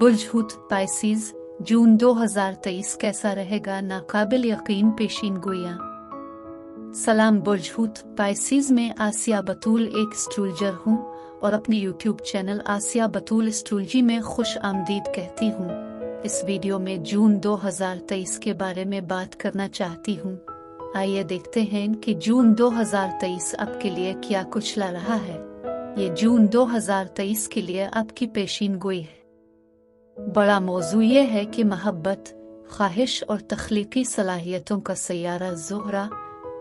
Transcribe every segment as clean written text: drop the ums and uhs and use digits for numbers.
बुर्ज हूत Pisces जून 2023 कैसा रहेगा, नाकाबिल यकीन पेशीन गोइयां। सलाम, बुर्ज हूत पाइसिस में आसिया बतूल एक एस्ट्रोलॉजर हूँ और अपने यूट्यूब चैनल आसिया बतूल एस्ट्रोलॉजी में खुश आमदीद कहती हूँ। इस वीडियो में जून 2023 के बारे में बात करना चाहती हूँ। आइए देखते हैं कि जून 2023 आपके लिए क्या कुछ ला रहा है। ये जून 2023 के लिए आपकी पेशीन गोई है। बड़ा मौजू ये है कि मोहब्बत, ख्वाहिश और तख्लीकी सलाहियतों का सैयारा ज़ोहरा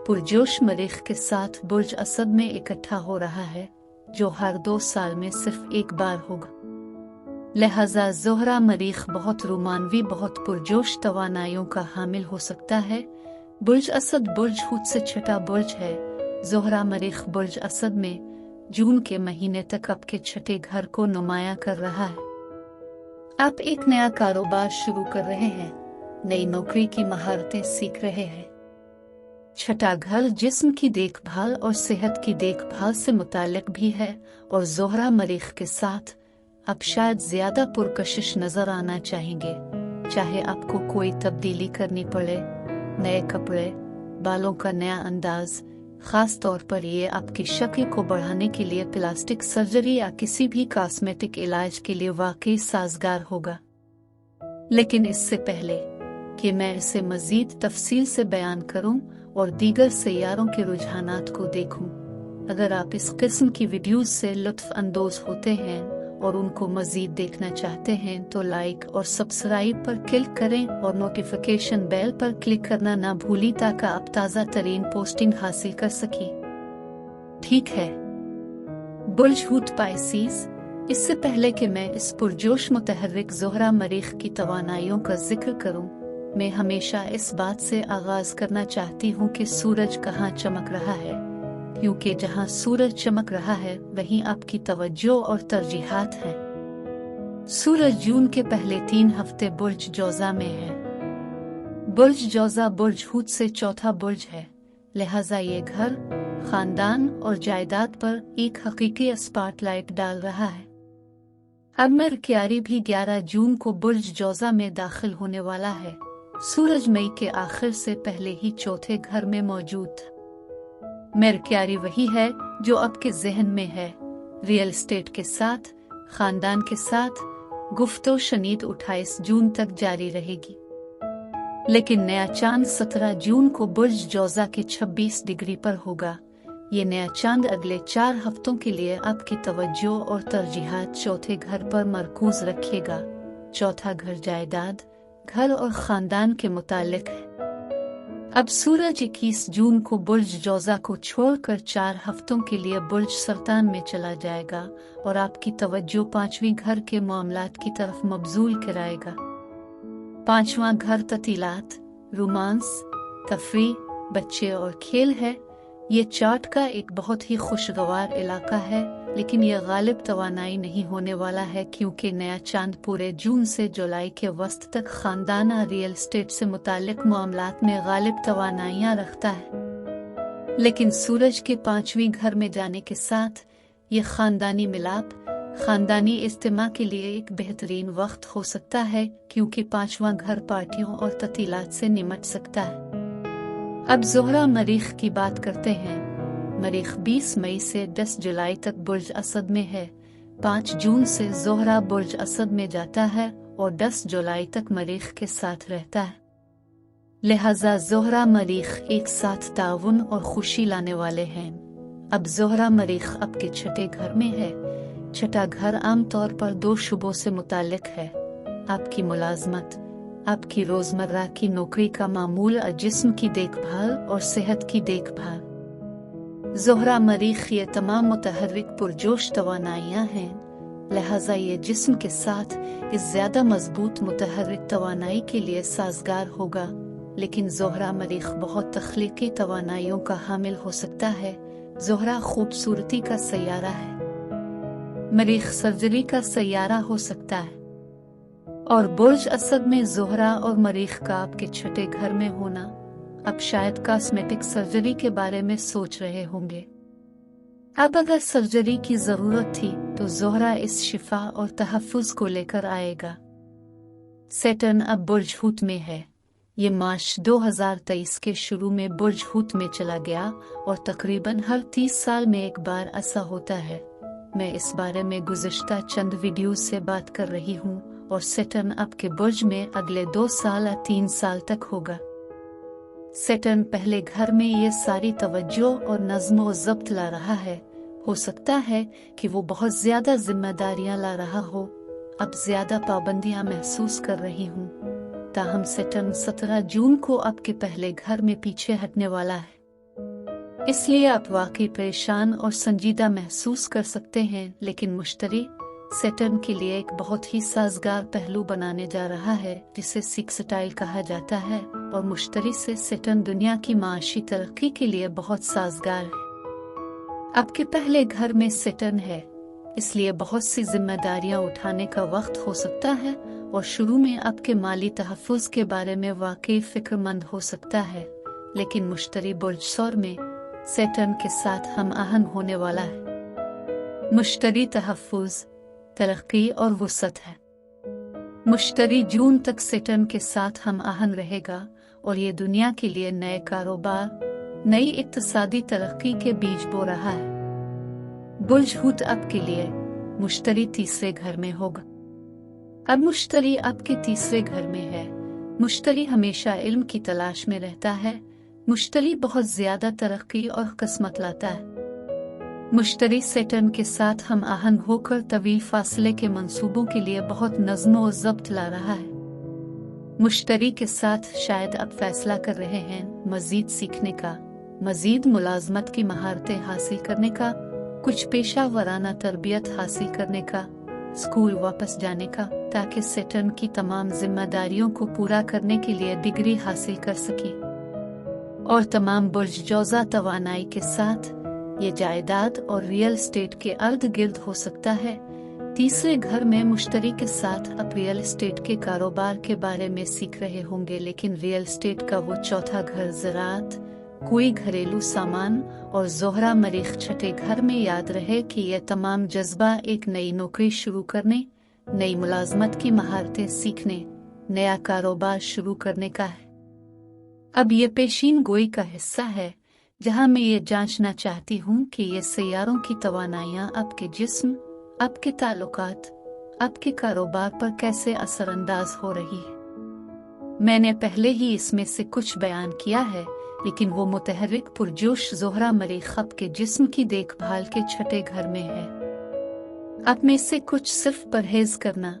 पुरजोश मरीख के साथ बुर्ज असद में इकट्ठा हो रहा है, जो हर 2 साल में सिर्फ एक बार होगा। लिहाजा ज़ोहरा मरीख बहुत रोमानवी, बहुत पुरजोश तवानाइयों का हामिल हो सकता है। बुर्ज असद बुर्ज हूत से छठा बुर्ज है। ज़ोहरा मरीख बुर्ज असद में जून के महीने तक आपके छठे घर को नुमाया कर रहा है। आप एक नया कारोबार शुरू कर रहे हैं, नई नौकरी की महारतें सीख रहे हैं। छठा घर जिस्म की देखभाल और सेहत की देखभाल से मुताल्लिक भी है और ज़ोहरा मरीख के साथ आप शायद ज्यादा पुरकशिश नजर आना चाहेंगे। चाहे आपको कोई तब्दीली करनी पड़े, नए कपड़े, बालों का नया अंदाज, खास तौर पर ये आपकी शक्ल को बढ़ाने के लिए प्लास्टिक सर्जरी या किसी भी कॉस्मेटिक इलाज के लिए वाकई साजगार होगा। लेकिन इससे पहले कि मैं इसे मजीद तफसील से बयान करूं और दीगर सैयारों के रुझानात को देखूं, अगर आप इस किस्म की वीडियोस से लुत्फ अंदोज होते हैं और उनको मजीद देखना चाहते हैं तो लाइक और सब्सक्राइब पर क्लिक करें और नोटिफिकेशन बेल पर क्लिक करना ना भूलें ताकि आप ताज़ा तरीन पोस्टिंग हासिल कर सकें। ठीक है, बुर्ज हूत पाइसिस, इससे पहले कि मैं इस पुरजोश मुतहर्रिक ज़ोहरा मरीख की तवानाइयों का जिक्र करूं, मैं हमेशा इस बात से आगाज करना चाहती हूं कि सूरज कहाँ चमक रहा है, क्योंकि जहां सूरज चमक रहा है वहीं आपकी तवज्जो और तरजीहात हैं। सूरज जून के पहले 3 हफ्ते बुर्ज जौजा में है। बुर्ज जौजा बुर्ज हूत से चौथा बुर्ज है, लिहाजा ये घर, खानदान और जायदाद पर एक हकीकी स्पॉटलाइट डाल रहा है। अब मरक्यारी भी 11 जून को बुर्ज जौजा में दाखिल होने वाला है। सूरज मई के आखिर से पहले ही चौथे घर में मौजूद था। मरक्यारी वही है जो आपके जहन में है। रियल एस्टेट के साथ, खानदान के साथ गुफ्तो शनीद 28 जून तक जारी रहेगी। लेकिन नया चांद 17 जून को बुर्ज जौजा के 26 डिग्री पर होगा। ये नया चांद अगले 4 हफ्तों के लिए आपकी तवज्जो और तरजीहात चौथे घर पर मरकूज रखेगा। चौथा घर जायदाद, घर और खानदान के मुतालिक है। अब सूरज 21 जून को बुर्ज जौजा को छोड़कर 4 हफ्तों के लिए बुर्ज सरतान में चला जाएगा और आपकी तवज्जो 5वें घर के मामलात की तरफ मबजूल कराएगा। 5वां घर ततीलात, रोमांस, तफरी, बच्चे और खेल है। ये चार्ट का एक बहुत ही खुशगवार इलाका है, लेकिन यह गालिब तवानाई नहीं होने वाला है क्योंकि नया चांद पूरे जून से जुलाई के वस्त तक खानदान और रियल एस्टेट से मुतालिक मामलात में गालिब तवानाइयां रखता है। लेकिन सूरज के 5वें घर में जाने के साथ ये खानदानी मिलाप, खानदानी इज्तिमा के लिए एक बेहतरीन वक्त हो सकता है क्योंकि 5वां घर पार्टियों और ततीलात से निमट सकता है। अब ज़ोहरा मरीख की बात करते हैं। मरीख 20 मई से 10 जुलाई तक बुर्ज असद में है। 5 जून से ज़ोहरा बुर्ज असद में जाता है और 10 जुलाई तक मरीख के साथ रहता है। लिहाजा ज़ोहरा मरीख एक साथ ताउन और खुशी लाने वाले हैं। अब ज़ोहरा मरीख आपके छठे घर में है। छठा घर आमतौर पर 2 शुबों से मुतालिक है, आपकी मुलाजमत, आपकी रोजमर्रा की नौकरी का मामूल और जिस्म की देखभाल और सेहत की देखभाल। ज़ोहरा मरीख ये तमाम मुतहर्रिक पुरजोश तवानाइयां हैं, लिहाजा ये जिस्म के साथ इस ज्यादा मजबूत मुतहर्रिक तवानाई के लिए साजगार होगा। लेकिन ज़ोहरा मरीख बहुत तख्लीकी तवानाइयों का हामिल हो सकता है। ज़ोहरा खूबसूरती का सैयारा है, मरीख सर्जरी का सैयारा हो सकता है और बुर्ज असद में ज़ोहरा और मरीख का आपके छठे घर में होना, अब शायद कॉस्मेटिक सर्जरी के बारे में सोच रहे होंगे। अब अगर सर्जरी की जरूरत थी तो ज़ोहरा इस शिफा और तहफ़्फ़ुज़ को लेकर आएगा। सैटर्न अब बुर्ज हूत में है। ये मार्च 2023 के शुरू में बुर्ज हूत में चला गया और तकरीबन हर 30 साल में एक बार ऐसा होता है। मैं इस बारे में गुज़िश्ता चंद वीडियो से बात कर रही हूँ और सैटर्न अब के बुर्ज में अगले 2 साल या 3 साल तक होगा। सैटर्न पहले घर में ये सारी तवज्जो और नज़्म व ज़ब्त ला रहा है। हो सकता है कि वो बहुत ज़्यादा जिम्मेदारियां ला रहा हो, अब ज़्यादा पाबंदियां महसूस कर रही हूँ। ताहम सैटर्न 17 जून को आपके पहले घर में पीछे हटने वाला है, इसलिए आप वाकई परेशान और संजीदा महसूस कर सकते हैं। लेकिन मुश्तरी सैटर्न के लिए एक बहुत ही साजगार पहलू बनाने जा रहा है जिसे सेक्सटाइल कहा जाता है, और मुश्तरी से सैटर्न दुनिया की माशी तरक्की के लिए बहुत साजगार है। आपके पहले घर में सैटर्न है, इसलिए बहुत सी जिम्मेदारियां उठाने का वक्त हो सकता है और शुरू में आपके माली तहफ़्फ़ुज़ के बारे में वाकई फिक्रमंद हो सकता है। लेकिन मुश्तरी बुर्ज सौर में सैटर्न के साथ हम आहंग होने वाला है। मुश्तरी तहफ़्फ़ुज़, तरक्की और वुसअत है। मुश्तरी जून तक सैटर्न के साथ हम आहंग रहेगा और ये दुनिया के लिए नए कारोबार, नई इक्तिसादी तरक्की के बीज बो रहा है। बुर्ज हूत आपके लिए मुश्तरी तीसरे घर में होगा। अब मुश्तरी आपके तीसरे घर में है। मुश्तरी हमेशा इल्म की तलाश में रहता है। मुश्तरी बहुत ज्यादा तरक्की और किस्मत लाता है। मुश्तरी सैटर्न के साथ हम आहंग होकर तवील फासले के मंसूबों के लिए बहुत नज़्म व ज़ब्त ला रहा है। मुश्तरी के साथ शायद आप फैसला कर रहे हैं मजीद सीखने का, मजीद मुलाजमत की महारतें हासिल करने का, कुछ पेशा वराना तरबियत हासिल करने का, स्कूल वापस जाने का, ताकि सैटर्न की तमाम जिम्मेदारियों को पूरा करने के लिए डिग्री हासिल कर सके। और तमाम बुर्ज जौज़ा तवानाई के साथ ये जायदाद और रियल एस्टेट के अर्द गिर्द हो सकता है। तीसरे घर में मुश्तरी के साथ आप रियल एस्टेट के कारोबार के बारे में सीख रहे होंगे, लेकिन रियल एस्टेट का वो चौथा घर ज़राअत, कोई घरेलू सामान और ज़ोहरा मरीख छठे घर में। याद रहे कि यह तमाम जज्बा एक नई नौकरी शुरू करने, नई मुलाजमत की महारतें सीखने, नया कारोबार शुरू करने का है। अब ये पेशीन गोई का हिस्सा है जहां मैं ये जांचना चाहती हूँ कि ये सैयारों की तवानाइयाँ आपके जिस्म, आपके ताल्लुकात, आपके कारोबार पर कैसे असरअंदाज हो रही है। मैंने पहले ही इसमें से कुछ बयान किया है, लेकिन वो मुतहर्रिक पुरजोश ज़ोहरा मरीख आपके जिस्म की देखभाल के छठे घर में है। आप में से कुछ सिर्फ परहेज करना,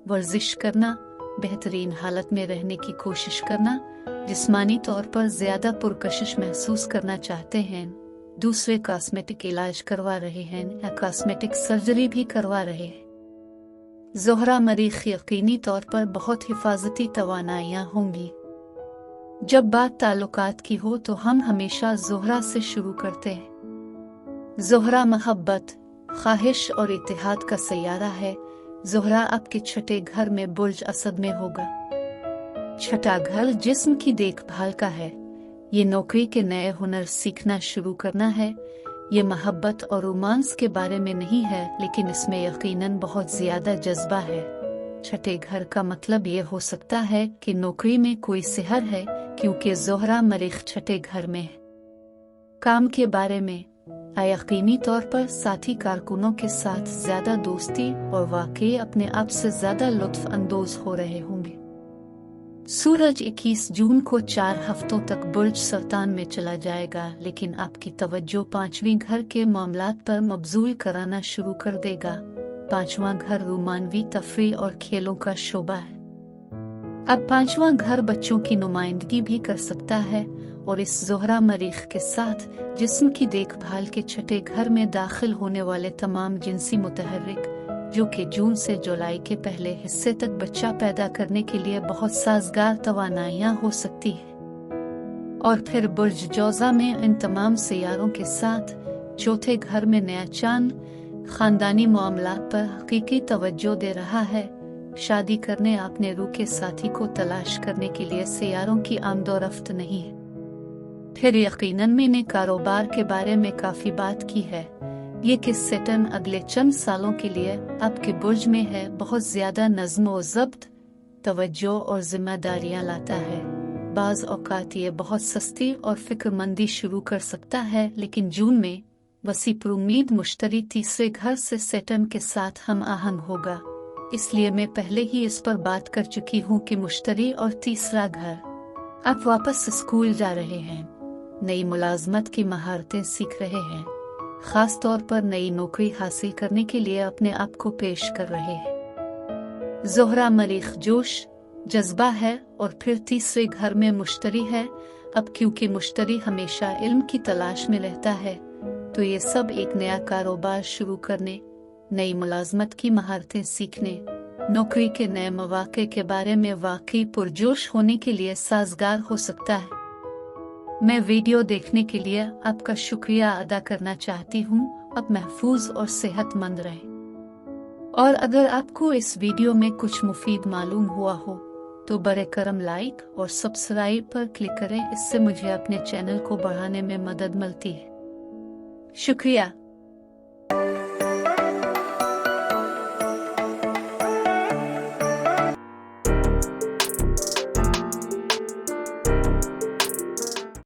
वर्जिश करना, बेहतरीन हालत में रहने की कोशिश करना, जिस्मानी तौर पर ज्यादा पुरकशिश महसूस करना चाहते हैं। दूसरे कॉस्मेटिक इलाज करवा रहे हैं या कॉस्मेटिक सर्जरी भी करवा रहे हैं। ज़ोहरा मरीख यकीनी तौर पर बहुत हिफाजती तवानाइयाँ होंगी। जब बात ताल्लुकात की हो तो हम हमेशा ज़ोहरा से शुरू करते हैं। ज़ोहरा मोहब्बत, ख्वाहिश और इत्तेहाद का सैयारा है। ज़ोहरा आपके छठे घर में बुर्ज असद में होगा। छठा घर जिस्म की देखभाल का है। ये नौकरी के नए हुनर सीखना शुरू करना है। ये मोहब्बत और रोमांस के बारे में नहीं है, लेकिन इसमें यकीनन बहुत ज्यादा जज्बा है। छठे घर का मतलब ये हो सकता है कि नौकरी में कोई सिहर है, क्योंकि ज़ोहरा मरीख छठे घर में है। काम के बारे में यकीनी तौर पर साथी कारकुनों के साथ ज्यादा दोस्ती और वाकई अपने आप से ज्यादा लुत्फ अंदोज हो रहे होंगे। सूरज 21 जून को 4 हफ्तों तक बुर्ज सरतान में चला जाएगा, लेकिन आपकी तवज्जो 5वें घर के मामलात पर मबजूल कराना शुरू कर देगा। 5वां घर रोमानवी तफरीह और खेलों का शोबा है। अब 5वां घर बच्चों की नुमाइंदगी भी कर सकता है, और इस ज़ोहरा मरीख के साथ जिस्म की देखभाल के छठे घर में दाखिल होने वाले तमाम जिनसी मुतहर्रिक, जो कि जून से जुलाई के पहले हिस्से तक बच्चा पैदा करने के लिए बहुत साजगार तवानाइयाँ हो सकती है। और फिर बुर्ज जौज़ा में इन तमाम सियारों के साथ चौथे घर में नया चांद खानदानी मामलात पर हकीकी तवज्जो दे रहा है। शादी करने अपने रूह के साथी को तलाश करने के लिए सियारों की आमदोरफ्त नहीं है। फिर यकीनन मैंने कारोबार के बारे में काफी बात की है। ये कि सैटर्न अगले चंद सालों के लिए आपके बुर्ज में है। बहुत ज्यादा नज़्म व ज़ब्त, तवज्जो और जिम्मेदारियां लाता है। बाज़ औक़ात ये बहुत सस्ती और फ़िक्रमंदी शुरू कर सकता है, लेकिन जून में वसी पर उम्मीद मुश्तरी तीसरे घर से सेटम के साथ हम आहंग होगा। इसलिए मैं पहले ही इस पर बात कर चुकी हूँ कि मुश्तरी और तीसरा घर। आप वापस स्कूल जा रहे हैं, नई मुलाजमत की महारतें सीख रहे हैं, खास तौर पर नई नौकरी हासिल करने के लिए अपने आप को पेश कर रहे हैं। ज़ोहरा मरीख जोश, जज्बा है और फिर तीसरे घर में मुश्तरी है। अब क्योंकि मुश्तरी हमेशा इल्म की तलाश में रहता है, तो ये सब एक नया कारोबार शुरू करने, नई मुलाजमत की महारतें सीखने, नौकरी के नए मौके के बारे में वाकई पुरजोश होने के लिए साजगार हो सकता है। मैं वीडियो देखने के लिए आपका शुक्रिया अदा करना चाहती हूँ। अब महफूज और सेहतमंद रहें। और अगर आपको इस वीडियो में कुछ मुफीद मालूम हुआ हो तो बरे करम लाइक और सब्सक्राइब पर क्लिक करें। इससे मुझे अपने चैनल को बढ़ाने में मदद मिलती है। शुक्रिया।